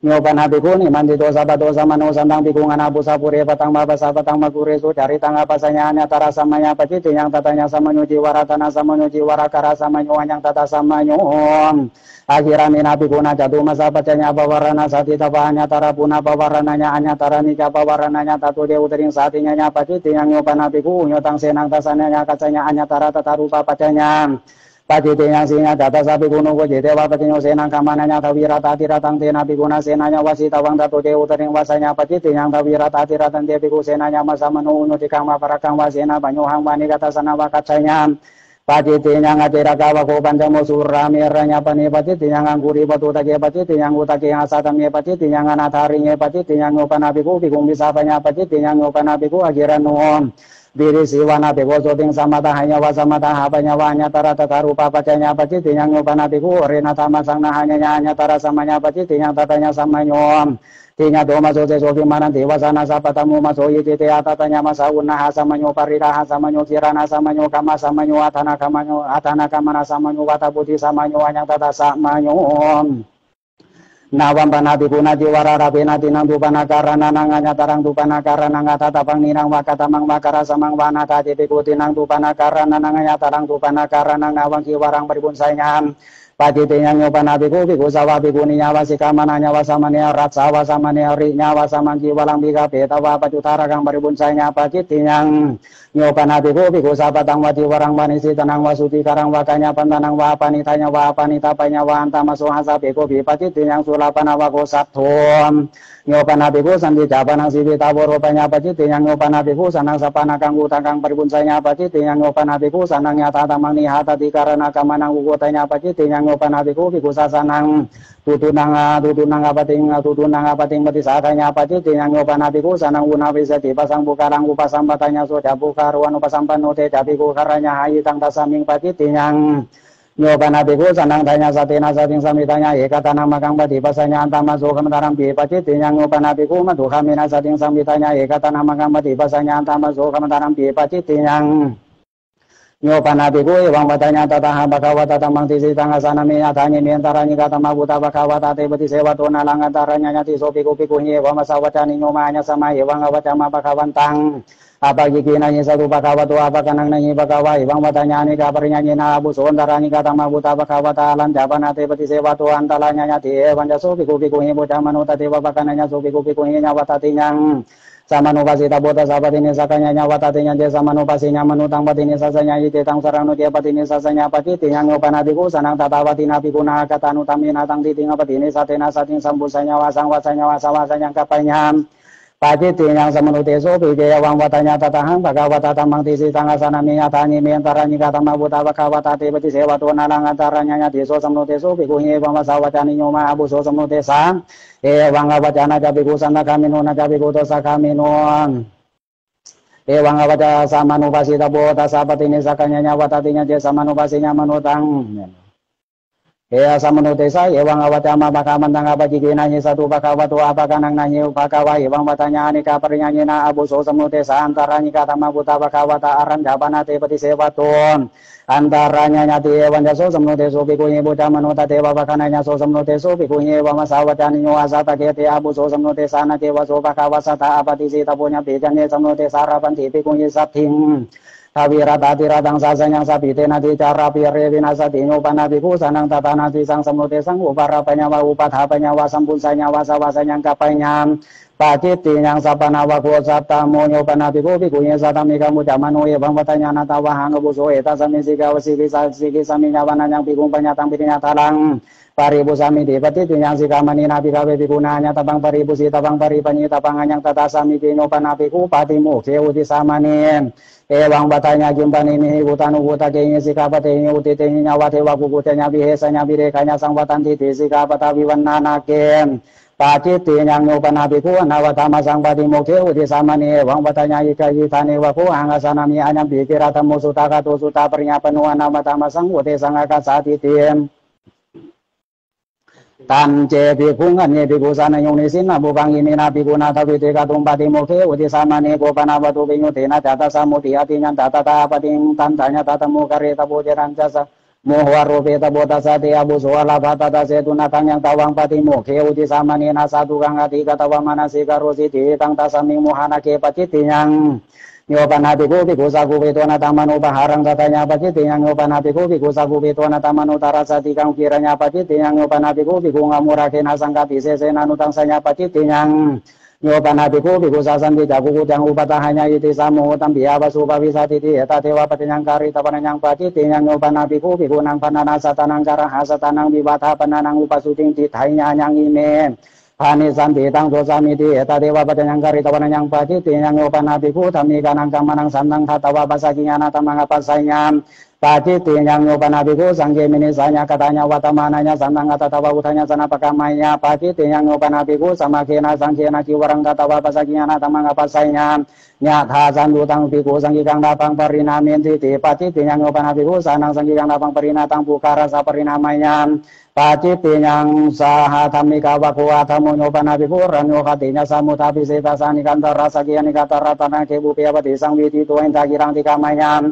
nyopanabiku ni mandito sabato samano sandang bikungan abu sapure patang mabasa patang magure su dari tangga pasanya anyatara samanya paciti yang tatanya samanyo jiwaratana samanyo jiwarakara samanyo anyang tata samanyo Akhiran nabi guna jadu masa pacanya bawarana sati tapanya tarapuna bawarananya anyatara nika bawarananya tatu de utering satinya paciti yang nyopanabiku nyotang senang tasananya kacanya anyatara tatarupa pacanya Paciti yang singa data sapi gunung ko jete wa pacinyo senang kamananya tawira tati ratang te nabi guna senanya wasita wang tatu de utering wasanya paciti yang tawira tati ratang te biku senanya masa menu tikang maparakang wasena banyuhang wani kata sana wakacanya Paciti yang atira kawa ko panjamo surra meranya pani paciti yang angguri batu take paciti yang utake asatame paciti yang anataringe paciti yang upanabiku bikum bisa panya paciti yang upanabiku agiran nuon diri siwana bego soting samata hanya wasamata hapanya wanya tara tatarupa pacanya paciti yang upanabiku renata masang hanya tara samanya paciti yang tatanya samanyom Tinya doma sote sofi mananti wasana sapatamu masoyi tite atatanya masauna hasamanyo parira hasamanyo kirana samanyo kama samanyo atana kamana samanyo watabuti samanyo anyang tata samanyo Nawam panati kuna jiwara rabina tinang dupana karana nanganya tarang dupana karana ngata tapang ninang wakatamang wakara samang wanata tipiku tinang dupana karana nanganya tarang dupana karana ngawang kiwarang peribun saingan Paciti yang nyopanabiku biku sawa biku ninya wasika mananya wasamania ratsa wasamania rinya wasamangki walang bika peta wapacutara kang paribun sayanya paciti yang nyopanabiku biku sapatang wati warang manisi tanang wasuti karang wakanya pantanang wapanitanya wapanitapanya wanta masuhasa biku bipaciti yang sulapana wakosatum nyopanabiku sandi jabanang sibita borupanya paciti yang nyopanabiku sanang sapana kang utang kang paribun sayanya paciti yang nyopanabiku sanang nyata tamang nihata di karana kamanang ukutanya paciti yang ngopanabiku biku sasanang tutunang apating mati sakanya paciti yang ngopanabiku sanang unabisati pasang bukarang upasang batanya soda bukaruan upasang panote dabiku karanya hayi tang tasaming paciti yang ngopanabiku sanang tanya satina sating samitanya ekatanang makang pati pasanya antama so kamantarang pi paciti yang ngopanabiku maduhamina sating samitanya ekatanang makang pati pasanya antama so kamantarang pi paciti yang Nyopanabiku iwang batanya tataha bakawata tamang tisi tangasana miyatanyi miantarani katama buta bakawata te beti sewato nalang antaranya nyati sopiku pikuhi iwang masawacani nyomanya sama iwang awacama bakawantang apa gikinanyi satu bakawatu apa kanang nanyi bakawa iwang batanya ni kabarnya nyina abu sontarani katama buta bakawata alam jabana te beti sewato antalanya nyati iwang jasopiku pikuhi buta manuta te babakananya sopiku pikuhi nyawatatinyang Samanu pasita bota sapatini sakanya nyawatatinya je samanu pasinya menutang patini sasanya ite tang sarang nutia patini sasanya patiti yang ngopanabiku sanang tatawati napikuna katanu tamina tang titing patini satena sating sambusanya wasang wasanya wasa wasanya kapanya ปาจิติยังสมนุเตโสปิเกวังวัตญาตตาหังภะคะวะตาธัมมังติสิตังอาสานามิยะทานิเมนตารานิกาธัมมาบุตาภะคะวะตาเตปฏิเสวะโตนารังอันตารัญญาติโสสมนุเตโสปิกุเยวังวะสาวจานิโยมาอบุโสสมนุเตสาเอวังอวัจานาจาปิกุสันตคามิโนนาจาปิกุโตสัคามิโนเอวังอวัจาสามานุปัสสิตาโบตัสสะปฏินิสักกัญญาวัตติญาเจสามานุปัสสิญามโนตังเอสามโนเตสะเอวังอวัจามาภะคะมันตังอปจิกินาหิสตุภะคะวะโตอะภะคะนังนาหิภะคะวะเอวังวัตญานิกาปริญญาเยนะอบุโสสมโนเตสะอันตารานิกาธัมมาบุตาภะคะวะตาอารัญญาปนาเตปฏิเสวะโตอันตารัญญาติเอวัญจโสสมโนเตโสภิกขุเยบุจามโนตเตวะภะคะนัญญาโสสมโนเตโสภิกขุเยวะมะสาวจานิโยอาสาตะเกเตอบุโสสมโนเตสานะเทวะโสภะคะวะสัทธะอปฏิสิตาปุญญปิจันเนสมโนเตสารพันธิภิกขุเยสัพทิงทวีรตาติระดังสาสัญญังสัพพิเตนะติจาราปิเรวินาสติโยปนาภิกขุสานังตตานาติสังสมโนเตสังอุปาราปัญญาวะอุปถาปัญญาวะสัมปุสัญญาวะสวะสัญญังกัปปัญญามปาจิตติยังสัพพนาวะโคสัตตโมโยปนาภิกขุภิกขุเยสัตตมิกามุจจามโนเยบังวัตญาณตาวะหังอบุโสเอตัสมิสิกาวสิกิสามิญาวะนัญญังภิกขุปัญญาตังปิญญาทารังปาริบุสามิติปฏิติยังสิกามณีนาภิกขเวภิกขุนาญาตบังปริบุสิตบังปริปัญญิตบังอัญญังตตาสามิติโนปนาภิกขุปาติโมเขอุติสามณีเอวังปัตญาจิมปานิมิหิอุตานุอุตเกยิสิกาปเตหิอุติเตหิญาวะเทวะกุกุเตญาวิเหสญาวิเรขญาสังวัตันติติสิกาปตาวิวันนานาเกปาจิตติยังโนปนาภิกขุนาวธรรมสังปฏิโมเขอุติสามณีวังปัตญาอิกายิธานิวะภูหังอาสานามิอัญญัมปิกิราธรรมโมสุตากาโตสุตาปริญญาปโนนามธรรมสังอุเตสังอาคาสาติเตตันเจภิกขุอันเยภิกขุสานโยนิสินะบุบังอิมินาภิกขุนาทวิเตกะตุมปฏิโมเขอุติสามณีโกปนาวตุปิญโยเตนะจัตตาสมุติอติญันตตตาปฏิตันตัญญตตโมกะเรตโบเจรัญจัสโมหวะโรเปตโบตัสสะเตอบุโสอลาภตตะเสตุนะตัญญังตวังปฏิโมเขอุติสามณีนาสาธุกังอติกตวะมนัสสิกโรสิติตังตัสสมิโมหานะเกปจิตติยังโยปนาภิกขุภิกขุสักขุเวโตนะตัมมโนปหารังตัตญาปจิตติยังโยปนาภิกขุภิกขุสักขุเวโตนะตัมมโนตารัสสติกังกิรัญญาปจิตติยังโยปนาภิกขุภิกขุงามุราเคนะสังฆปิเสเสนานุตังสัญญาปจิตติยังโยปนาภิกขุภิกขุสัสสันติจักขุกุจังอุปตะหัญญาอิติสามโมตัมปิยาวสุภวิสัติติเอตเทวะปฏิยังการิตปนัญญังปจิตติยังโยปนาภิกขุภิกขุนังปนานาสัตนังการหาสัตนังวิวัฏปนานังอุปสุติงติไถญายังอิเมภานิสันติตังโสสามิติเอตเทวะปัจจังการิตวนัญญังปจิตติยังโอปนาภิกขุธรรมิกานังกัมมังสันตังทัตตวะปัสสะกิญาณธรรมังอปัสสัญญามปจิตติยังโอปนาภิกขุสังเกมินิสัญญากตาญาวัตมานัญญสันตังอัตตวะอุทัญญสนะปะกามัญญาปจิตติยังโอปนาภิกขุสมาเคนะสังเคนะจิวรังทัตตวะปัสสะกิญาณธรรมังอปัสสัญญามญาธาสันตุตังภิกขุสังกิกังดาปังปรินามินติติปจิตติยังโอปนาภิกขุสานังสังกิกังดาปังปรินาตังปุการะสะปรินามัญญามปาจิตติยังสาหธรรมิกาวะโคอาธรรมโยปนาภิกขุรัญโยคติญาสมุทาภิเสตาสานิกันตรัสสกิยานิกาตรัตนะเคบุเปยปฏิสังวิติตัวอินทากิรังติกามัญญาม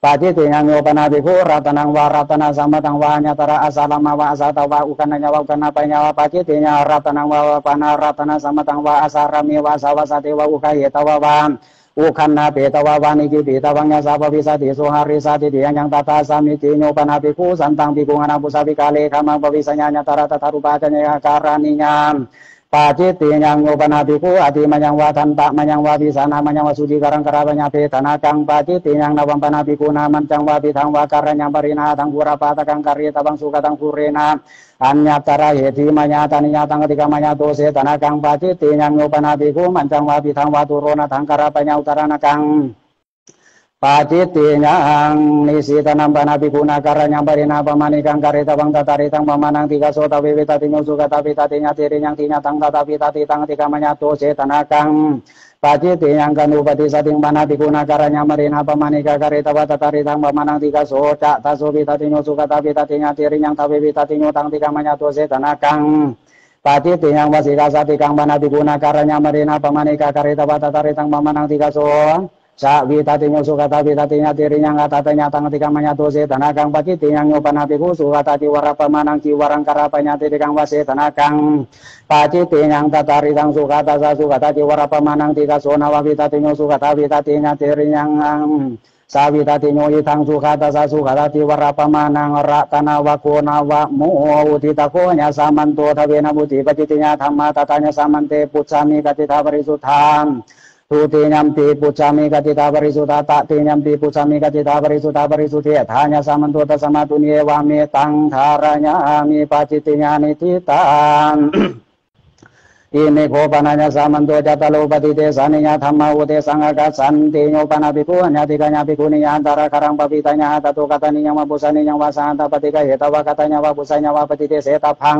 ปาจิตติยังโยปนาภิกขุรัตนังวารัตนาสัมปตังวาญาตระอาสาลมาวะอาสาตวะอุคันญาวะอุคันปัญญาวะปาจิตติยังรัตนังวาปนารัตนาสัมปตังวาอาสารามิวะสาวสติวะอุคายตวะวามอุคันนาเปตวะวานิกิปิตวังยาสาภวิสัติสุหาริสัติติยังตตาสามิติโยปนาภิกขุสันตังภิกขุอนาปุสาภิกาเลขามังปวิสัญญาญาตระตถารุปาจัญญาการานิญามปาจิตติยังโยปนาภิกขุอติมัญญังวาทันตะมัญญังวาวิสานามัญญังวาสุจิการังกราปัญญาเพตนากังปาจิตติยังนวัมปนาภิกขุนามัญจังวาปิทังวาการัญญังปรินาทังปุราปาตกังการิตวังสุขตังปุเรนาอัญญตระเหติมัญญาตานิยตังอติกามัญญาโตเสตนากังปาจิตติยังโยปนาภิกขุมัญจังวาปิทังวาตุโรนะทังกราปัญญาอุตรนากังปาจิตติยังนิสิตนัมปนาภิกขุนาการัญญังปรินาปมานิกังการิตวังตตาริตังปมานังติกาโสตวิเวตติโยสุขตาปิตติญาติริยังติญาตังตตาปิตติตังอติกามัญญาโตเสตนากังปาจิตติยังกันุปฏิสติงปนาภิกขุนาการัญญังปรินาปมานิกังการิตวัตตาริตังปมานังติกาโสจะตาโสปิตติโยสุขตาปิตติญาติริยังทวิเวตติโยตังติกามัญญาโตเสตนากังปาจิตติยังวสิกาสติกังปนาภิกขุนาการัญญังปรินาปมานิกังการิตวัตตาริตังปมานังติกาโสsa vitati nyo sukata vitati nya tiri nya ngata nya tang tika manya tose tanakang paciti yang nyo panapiku sukata tiwarapa manang tiwarang karapa nya tiri kang wase tanakang paciti yang tatari tang sukata sa sukata tiwarapa manang tika sona wa vitati nyo sukata vitati nya tiri yang sa vitati nyo itang sukata sa sukata tiwarapa manang ratana wa kona wa mu utitako nya samanto tawena buti paciti nya dhamma tatanya samante putsami katita parisuthan Tuti nyampi pucami katita parisuta takti nyampi pucami katita parisuta parisuti hanya samantuta sama dunia wami tang dharanya ami pacitinya nititan อิเมโคปนัญญาสามันโตจัตตโลปฏิเทสานิยธรรมอุเทสังกัสสันติโยปนาภิกขุญาติกัญญาภิกขุนิยานตระคารังปปิตัญญาตตุกตานิยังวะปุสานิยังวะสานตปฏิกะเหตวะกตัญญาวะปุสัญญาวะปฏิเทเสตพัง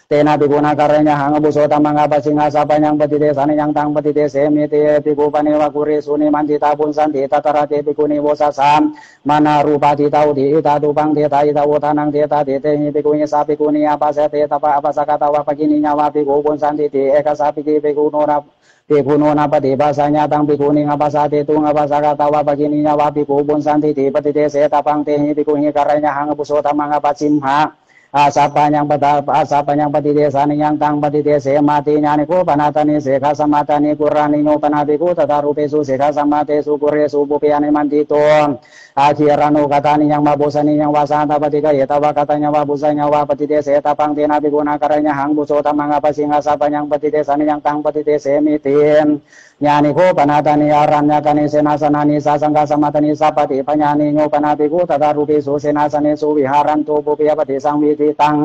เตนะภิกขุนาการัญญาหังบุโสตัมมังอปัสสิงหาสาปัญญังปฏิเทสานิยังตังปฏิเทเสมิเตภิกขุปะเนวะกุเรสุนิมันติตาปุญสันติตัตระเตภิกขุนิโวสัสสามมานารูปาทิตาอุทิอิตาตุปังเทตาอิตาอุทานังเทตาเตเตหิภิกขุนิสาภิกขุนิอาปัสสะเตตปะอปัสสะกตาวะปะกินิญาวะภิกขุปุญสันติเตเอกสาภิกขิภิกขุโนนะภิกขุโนนะปฏิปัสสัญญาตังภิกขุนิอาปัสสะเตตุงอาปัสสะกตาวะปะกินิญาวะภิกขุปุญสันติเตปฏิเทเสตปังเตหิภิกขุนิการัญญาหังบุโสตัมมังอปัสสิมหาอาสาปัญญังปฏิเทสานิยังตังปฏิเทเสมาติญาณิโกปนาตานิเสขะสัมมาตานิกุรานิโนปนาภิกขุตตารูเปสุเสขะสัมมาเตสุกุเรสุปุปยานิมันติโตอาคีรานุกตานิยังมาบุสานิยังวาสานตปฏิกะเยตวะกตัญญวะบุสัญญวะปฏิเทเสตปังเตนะภิกขุนาการัญญาหังบุโสตัมมังอปัสสิงหาสาปัญญังปฏิเทสานิยังตังปฏิเทเสมิติญาณิโกปนาตานิอารัญญกานิเสนาสนานิสาสังฆสัมมาตานิสัพพติปัญญานิโยปนาภิกขุตตารูเปสุเสนาสเนสุวิหารันตุปุปยปฏิสังวิธิตัง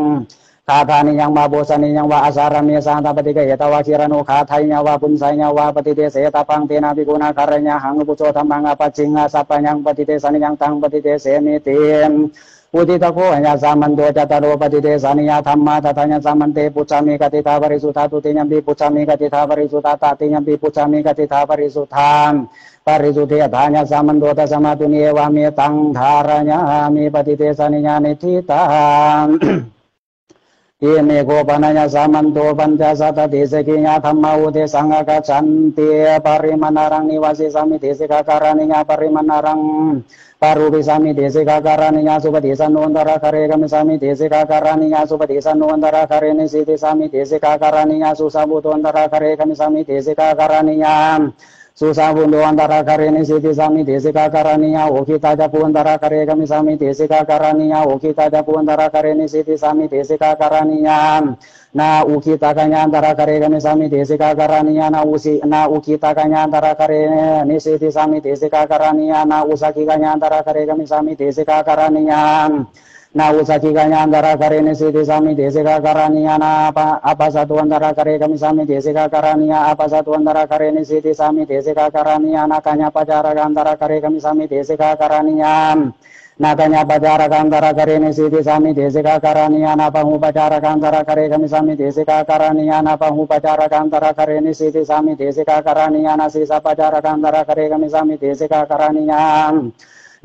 คาถานิยังมาโบสานิยังวาอาสารามีสานตปฏิกะเหตวะคิรานุคาไทยยวะปุญสัญญวะปฏิเทเสตปังเตนะภิกขุนาการัญญาหังบุโสธัมมังอปัสสิงหาสัพพัญญังปฏิเทสานิยังตังปฏิเทเสมิติอุทิตโคหัญญาสามันโตจัตตโรปฏิเทสานิยธรรมะตัทธัญญาสามันเตปุจจามิกติทาปริสุทธาตุติยัมปิปุจจามิกติทาปริสุทธาตติยัมปิปุจจามิกติทาปริสุทธามปริสุทธิธัญญาสามันโตตัสมาตุเนวะเมตังธารญามิปฏิเทสานิยานิทิตาอิเมโกปนัญญาสามันโตปัญจสัตตติสกิญาธรรมอุเทสังกัจฉันติปริมานารังนิวาสิสามิเทสิกาการานิญาปริมานารังปารุปิสามิเทสิกาการานิญาสุปฏิสันโนนตระคาเรกมิสามิเทสิกาการานิญาสุปฏิสันโนนตระคาเรนิสิติสามิเทสิกาการานิญาสุสัพพุโตนตระคาเรกมิสามิเทสิกาการานิญาสุสาวุนโดอันตระคาเรนิสิติสามิเทสิกาการานิญาโอคิตาจปุอันตระคาเรกมิสามิเทสิกาการานิญาโอคิตาจปุอันตระคาเรนิสิติสามิเทสิกาการานิญานาอุคิตากัญญาอันตระคาเรกมิสามิเทสิกาการานิญานาอุคิตากัญญาอันตระคาเรนิสิติสามิเทสิกาการานิญานาอุสักิกัญญาอันตระคาเรกมิสามิเทสิกาการานิญานาอุสักิกัญญาอันตระคาเรนิสิติสามิเทสิกาการานิญานาอาปัสสะตุอันตระคาเรกมิสามิเทสิกาการานิญาอาปัสสะตุอันตระคาเรนิสิติสามิเทสิกาการานิญานากัญญาปัจจารกันตระคาเรกมิสามิเทสิกาการานิญานากัญญาปัจจารกันตระคาเรนิสิติสามิเทสิกาการานิญานาปะหุปัจจารกันตระคาเรกมิสามิเทสิกาการานิญานาปะหุปัจจารกันตระคาเรนิสิติสามิเทสิกาการานิญานาสิสะปัจจารกันตระคาเรกมิสามิเทสิกาการานิญา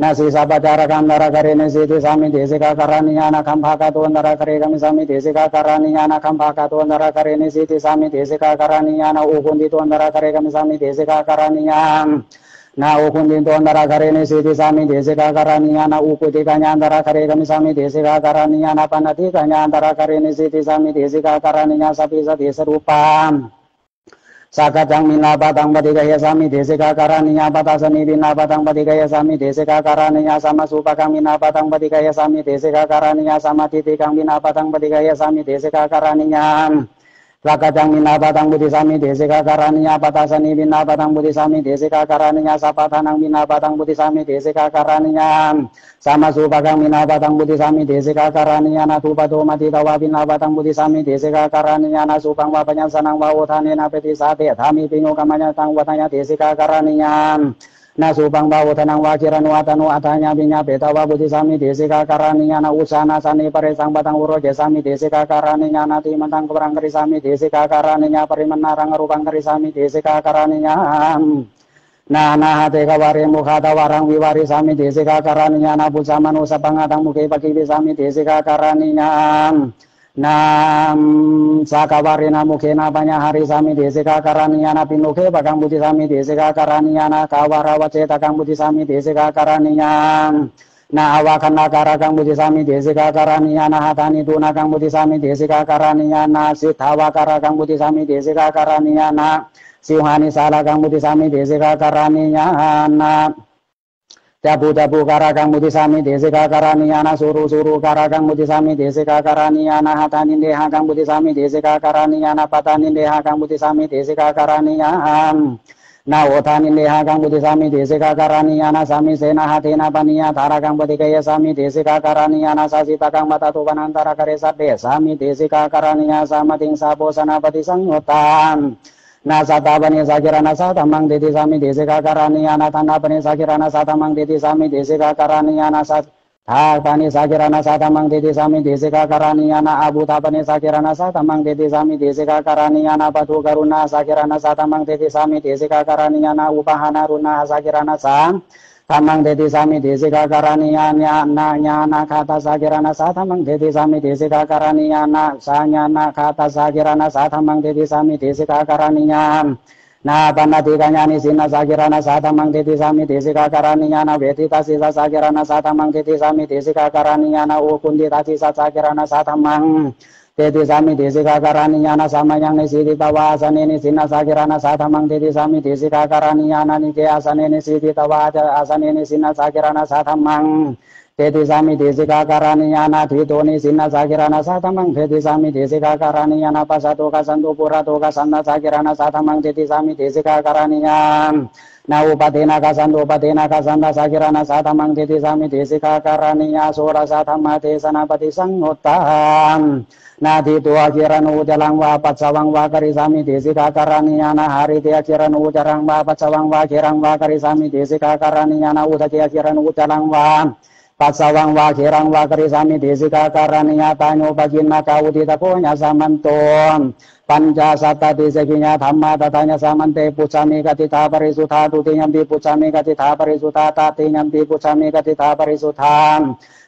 นาสิสะปัจจารกันตระคาเรนิสิติสามิเทสิกาการานิญานาคัมภากะโตนตระคาเรกมิสามิเทสิกาการานิญานาคัมภากะโตนตระคาเรนิสิติสามิเทสิกาการานิญานาอุคุนติโตนตระคาเรกมิสามิเทสิกาการานิญานาอุคุนติโตนตระคาเรนิสิติสามิเทสิกาการานิญานาอุคุติกัญญาอันตระคาเรกมิสามิเทสิกาการานิญานาปนัตติกัญญาอันตระคาเรนิสิติสามิเทสิกาการานิญาสัพพิสัตถิสรูปามสักจังมินาปตังปฏิกายสามิเทสิกาการานิญาปตัสนิบินาปตังปฏิกายสามิเทสิกาการานิญาสัมมาสุปกังมินาปตังปฏิกายสามิเทสิกาการานิญาสัมมาทิฏฐิกังมินาปตังปฏิกายสามิเทสิกาการานิญาสักจังมินาปตังบุติสามิเทสิกาการานิญาปตัสนิบินาปตังบุติสามิเทสิกาการานิญาสัพพทานังมินาปตังบุติสามิเทสิกาการานิญาสัมมาสุปกังมินาปตังบุติสามิเทสิกาการานิญานาทุปโตมติตวะบินาปตังบุติสามิเทสิกาการานิญานาสุปังวะปัญญสนังวะโอทาเนนะปฏิสาเตธามิปิโยกัมมัญตังวัฏัญญเทสิกาการานิญานาสุปังบาโอทนังวะคิรนุอัตโนอัฏฐัญญปิญญาเปตวะบุติสามิเทสิกาการานิญานาอุสานาสเนปะเรสังปตังอุโรเจสามิเทสิกาการานิญานาติมันตังกปรังกริสามิเทสิกาการานิญาปริมันนารังอรูปังกริสามิเทสิกาการานิญานานาหะเตกวาเรมุขาตวารังวิวาริสามิเทสิกาการานิญานาปุจามานุสัพพังตังมุเกปะกิวิสามิเทสิกาการานิญานามสากวารินามุเขนาปัญญาหาริสามิเทสิกาการานิญานาปินุเขปะกังบุติสามิเทสิกาการานิญานาคาวาราวเจตกังบุติสามิเทสิกาการานิญานาอวาคันนาการกังบุติสามิเทสิกาการานิญานาหตานิตุนากังบุติสามิเทสิกาการานิญานาสิทธาวาการกังบุติสามิเทสิกาการานิญานาสิวหานิสาลกังบุติสามิเทสิกาการานิญานาจัปูการกังมุติสามิเทสิกาการานิญานาสุรุการกังมุติสามิเทสิกาการานิญานาหตานิเดหกังมุติสามิเทสิกาการานิญานาปตานิเดหกังมุติสามิเทสิกาการานิญา นาโอทานิเนหากังปุติสามิเดสิกาการานิยานาสามิเสนาหะเทนะปนิยาธารากังปฏิเกยสามิเดสิกาการานิยานาสาสิตากังมัตตุปนันตระกะเรสัตเดสามิเดสิกาการานิยาสามาติงสาโพสนาปฏิสังโยตามนาสตาปนิสักิรานาสัตมังเดติสามิเดสิกาการานิยานาธนาปนิสักิรานาสัตมังเดติสามิเดสิกาการานิยานาสัตทาปนิสักิรานาสัตมังเดติสามิเดสิกาการานิยานาอาบุตาปนิสักิรานาสัตมังเดติสามิเดสิกาการานิยานาปทุกรุณาสักิรานาสัตมังเดติสามิเดสิกาการานิยานาอุปหานารุณาสักิรานาสัตธัมมังเดติสามิเดสิกาการานิยานาญาณาคาตาสักิรานาสัตธัมมังเดติสามิเดสิกาการานิยานาสัญญานาคาตาสักิรานาสัตธัมมังเดติสามิเดสิกาการานิยานาปันนาติกัญญานิสินาสักิรานาสัตธัมมังเดติสามิเดสิกาการานิยานาเวทิตาสิสักิรานาสัตธัมมังเดติสามิเดสิกาการานิยานาโอคุนติตาสิสักิรานาสัตธัมมังเดติสามิเดสิกาการานิยานาสัมมายังนิสิติตวาสเนนิสินาสักิรานาสัตธัมมังเดติสามิเดสิกาการานิยานานิเกอาสเนนิสิติตวาจอาสเนนิสินาสักิรานาสัตธัมมังเทติสามิเดสิกาการานิยานาทิโตนิสินาสักิรานาสัตธัมมังเทติสามิเดสิกาการานิยานาปัสสะโตกัสสันตุปุระโตกัสสันนาสักิรานาสัตธัมมังเทติสามิเดสิกาการานิยานาอุปเทนะกัสสันตุอุปเทนะกัสสันนาสักิรานาสัตธัมมังเทติสามิเดสิกาการานิยาโสรสัตธัมมาเทสนาปฏิสังโฆตังนาทิตัวกิรณูจลังวาปัสสวังวากริสามิเดสิกาการานิยานาหาริเตกิรณูจรังวาปัสสวังวากิรังวากริสามิเดสิกาการานิยานาอุทเกกิรณูจลังวาปัสสวังวาเขรังวากริสามิเดสิกาการานิยาตาโนปกินนาคาอุติตะโพญาสามันโตปัญจสัตตติเสกิญาธรรมาตถาญาสามันเตปุชามิกติธาปริสุทธาตุติยัมปิปุชามิกติธาปริสุทธาตติยัมปิปุชามิกติธาปริสุทธา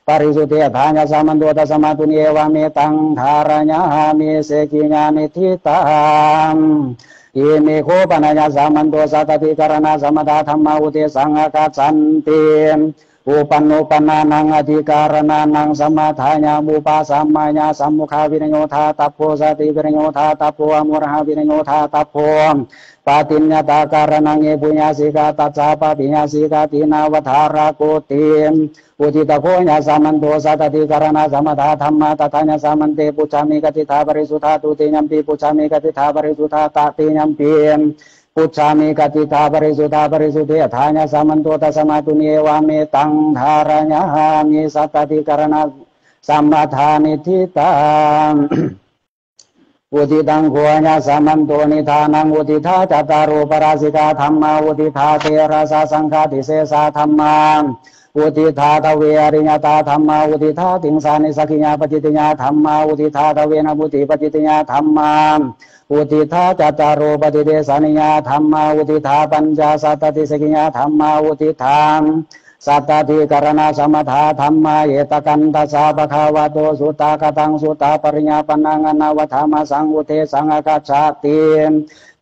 ปริสุทธิธาญาสามันโตตัสมาตุเนวะเมตังธารญามิเสกิญานิทิตังอิเมโคปนัญญาสามันโตสัตติการณาสมถะธรรมาอุเทสังอาคาสันติอุปันโนปนานังอธิการนานังสมาทายามุปาสัมมาญาสัมมุขาวินโยธาตัพโพสติวินโยธาตัพโพอมุรหาวินโยธาตัพโพปาติญญาตาการนังเอปุญญาสิกาตัสสะปะปิญญาสิกาตินาวธาราโกติอุทิตโพญาสามันโตสัตติการณาสมถะธรรมาตถาญาสามันเตปุจามิกติธาปริสุทธาตุติยัมปิปุจามิกติธาปริสุทธาตติยัมปิปุจฉามิกติธาปริสุทธาปริสุทธิธาญาสามันโตตัสมาตุเนวะเมตังธารญามิสัตติการณาสัมมาทานิทิตังอุทิตังโฆญาสามันโตนิธานังอุทิธาจัตตารุปราสิกาธรรมาอุทิธาเทระสะสังฆาติเสสะธรรมาอุทิธาทเวอริยตาธรรมาอุทิธาติงสานิสักขิญาปจิตติญาธรรมาอุทิธาทเวนะบุติปจิตติญาธรรมาอุทิธาจัตตารุปฏิเดสานิญาธรรมาอุทิธาปัญจสัตติสักขิญาธรรมาอุทิธาสัตติการณาสมถะธรรมาเยตกันตัสสะภะคะวะโตสุตตากตังสุตตาปริญญาปนังอนาวธรรมสังอุเทสังอกัจฉติ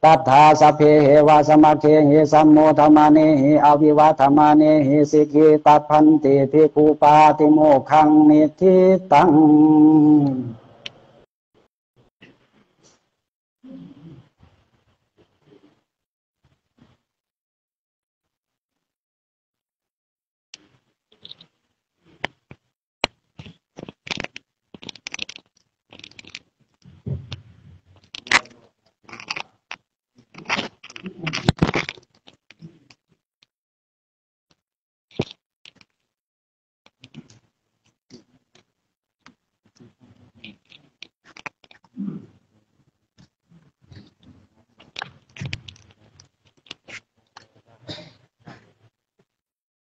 ตัทธาสัพเพเหวะสมัคเคหิสัมโมธรรมานิหิอวิวัธรรมานิหิสิกขิตัพพันติภิกขุปาติโมขังนิทิตัง